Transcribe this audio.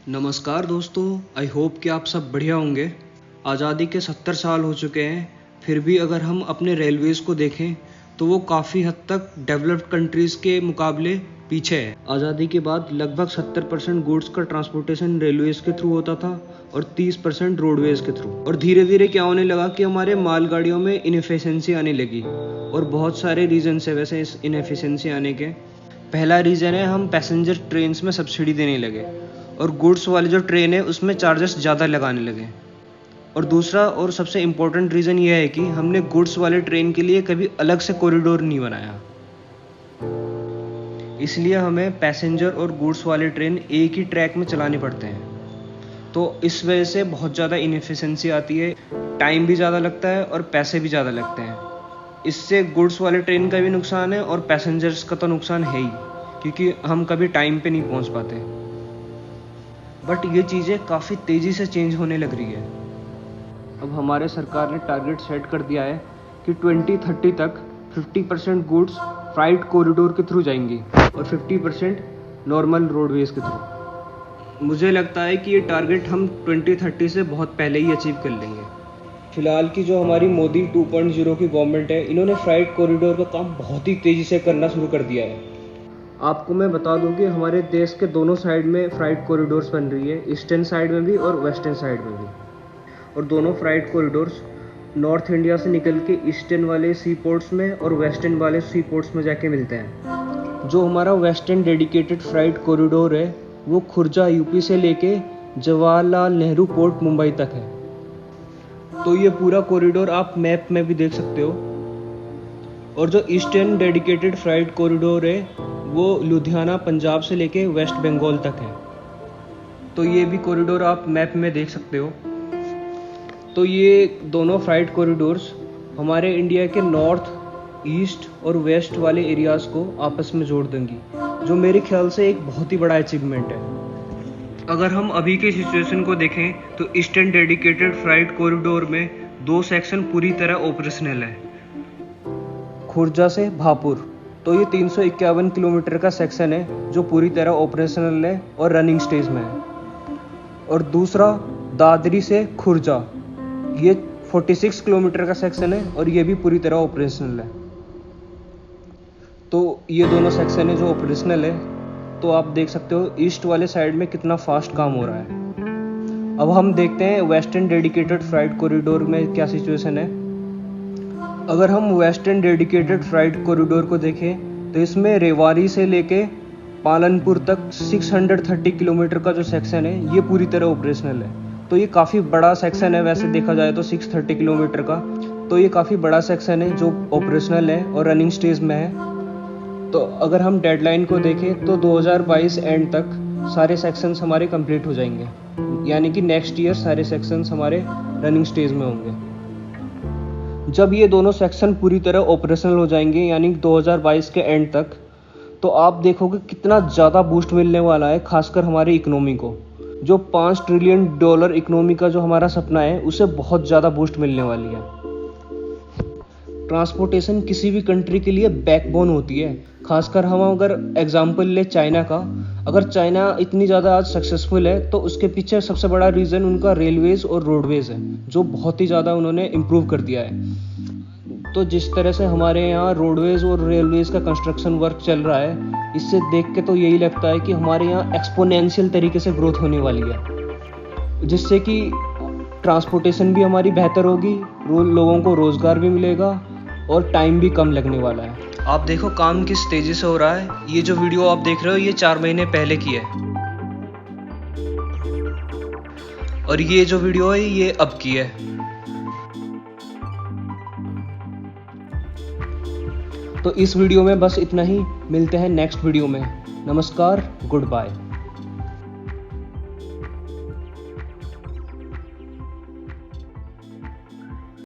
नमस्कार दोस्तों, I hope कि आप सब बढ़िया होंगे। आज़ादी के 70 साल हो चुके हैं, फिर भी अगर हम अपने रेलवेज़ को देखें तो वो काफ़ी हद तक डेवलप्ड कंट्रीज़ के मुकाबले पीछे है। आज़ादी के बाद लगभग 70% गुड्स का ट्रांसपोर्टेशन रेलवेज़ के थ्रू होता था और 30% रोडवेज़ के थ्रू। और धीरे धीरे क्या होने लगा कि हमारे मालगाड़ियों में इनएफिशिएंसी आने लगी और बहुत सारे रीजन्स है वैसे इस इनएफिशिएंसी आने के। पहला रीज़न है हम पैसेंजर ट्रेन्स में सब्सिडी देने लगे और गुड्स वाली जो ट्रेन है उसमें चार्जेस ज़्यादा लगाने लगे। और दूसरा और सबसे इम्पोर्टेंट रीज़न ये है कि हमने गुड्स वाले ट्रेन के लिए कभी अलग से कॉरिडोर नहीं बनाया, इसलिए हमें पैसेंजर और गुड्स वाले ट्रेन एक ही ट्रैक में चलाने पड़ते हैं। तो इस वजह से बहुत ज़्यादा इनएफिशिएंसी आती है, टाइम भी ज़्यादा लगता है और पैसे भी ज़्यादा लगते हैं। इससे गुड्स वाले ट्रेन का भी नुकसान है और पैसेंजर्स का तो नुकसान है ही, क्योंकि हम कभी टाइम पे नहीं पहुंच पाते। बट ये चीज़ें काफ़ी तेज़ी से चेंज होने लग रही है। अब हमारे सरकार ने टारगेट सेट कर दिया है कि 2030 तक 50% गुड्स फ्राइट कॉरिडोर के थ्रू जाएंगी और 50% नॉर्मल रोडवेज़ के थ्रू। मुझे लगता है कि ये टारगेट हम 2030 से बहुत पहले ही अचीव कर लेंगे। फिलहाल की जो हमारी मोदी 2.0 की गवर्नमेंट है, इन्होंने फ्राइट कॉरिडोर का काम बहुत ही तेज़ी से करना शुरू कर दिया है। आपको मैं बता दूं कि हमारे देश के दोनों साइड में फ्राइट कॉरिडोर्स बन रही है, ईस्टर्न साइड में भी और वेस्टर्न साइड में भी। और दोनों फ्राइट कॉरिडोर्स नॉर्थ इंडिया से निकल के ईस्टर्न वाले सी पोर्ट्स में और वेस्टर्न वाले सी पोर्ट्स में जाके मिलते हैं। जो हमारा वेस्टर्न डेडिकेटेड फ्राइट कॉरिडोर है वो खुर्जा यूपी से लेके जवाहरलाल नेहरू पोर्ट मुंबई तक है। तो ये पूरा कॉरिडोर आप मैप में भी देख सकते हो। और जो ईस्टर्न डेडिकेटेड फ्राइट कॉरिडोर है वो लुधियाना पंजाब से लेके वेस्ट बंगाल तक है। तो ये भी कॉरिडोर आप मैप में देख सकते हो। तो ये दोनों फ्राइट कॉरिडोर्स हमारे इंडिया के नॉर्थ, ईस्ट और वेस्ट वाले एरियाज़ को आपस में जोड़ देंगी, जो मेरे ख्याल से एक बहुत ही बड़ा अचीवमेंट है। अगर हम अभी के सिचुएशन को देखें तो ईस्टर्न डेडिकेटेड फ्राइट कॉरिडोर में 2 सेक्शन पूरी तरह ऑपरेशनल है। खुर्जा से भापुर, तो ये 351 किलोमीटर का सेक्शन है जो पूरी तरह ऑपरेशनल है और रनिंग स्टेज में है। और दूसरा दादरी से खुर्जा, ये 46 किलोमीटर का सेक्शन है और ये भी पूरी तरह ऑपरेशनल है। तो ये दोनों सेक्शन है जो ऑपरेशनल है। तो आप देख सकते हो ईस्ट वाले साइड में कितना फास्ट काम हो रहा है। अब हम देखते हैं वेस्टर्न डेडिकेटेड फ्राइट कॉरिडोर में क्या सिचुएशन है। अगर हम वेस्टर्न डेडिकेटेड फ्राइट कॉरिडोर को देखें तो इसमें रेवाड़ी से लेके पालनपुर तक 630 किलोमीटर का जो सेक्शन है ये पूरी तरह ऑपरेशनल है। तो ये काफ़ी बड़ा सेक्शन है, वैसे देखा जाए तो 630 किलोमीटर का। तो ये काफ़ी बड़ा सेक्शन है जो ऑपरेशनल है और रनिंग स्टेज में है। तो अगर हम डेडलाइन को देखें तो 2022 एंड तक सारे सेक्शंस हमारे कंप्लीट हो जाएंगे, यानी कि नेक्स्ट ईयर सारे सेक्शंस हमारे रनिंग स्टेज में होंगे। जब ये दोनों सेक्शन पूरी तरह ऑपरेशनल हो जाएंगे यानी 2022 के एंड तक, तो आप देखोगे कितना ज़्यादा बूस्ट मिलने वाला है, खासकर हमारी इकोनॉमी को। जो $5 ट्रिलियन इकोनॉमी का जो हमारा सपना है उसे बहुत ज़्यादा बूस्ट मिलने वाली है। ट्रांसपोर्टेशन किसी भी कंट्री के लिए बैकबोन होती है। खासकर हम अगर एग्जांपल ले चाइना का, अगर चाइना इतनी ज़्यादा आज सक्सेसफुल है तो उसके पीछे सबसे बड़ा रीज़न उनका रेलवेज़ और रोडवेज़ है, जो बहुत ही ज़्यादा उन्होंने इम्प्रूव कर दिया है। तो जिस तरह से हमारे यहाँ रोडवेज़ और रेलवेज़ का कंस्ट्रक्शन वर्क चल रहा है, इससे देख के तो यही लगता है कि हमारे यहाँ एक्सपोनेंशियल तरीके से ग्रोथ होने वाली है, जिससे कि ट्रांसपोर्टेशन भी हमारी बेहतर होगी, लोगों को रोज़गार भी मिलेगा और टाइम भी कम लगने वाला है। आप देखो काम किस तेज़ी से हो रहा है। ये जो वीडियो आप देख रहे हो ये 4 महीने पहले की है और ये जो वीडियो है ये अब की है। तो इस वीडियो में बस इतना ही, मिलते हैं नेक्स्ट वीडियो में। नमस्कार, गुड बाय।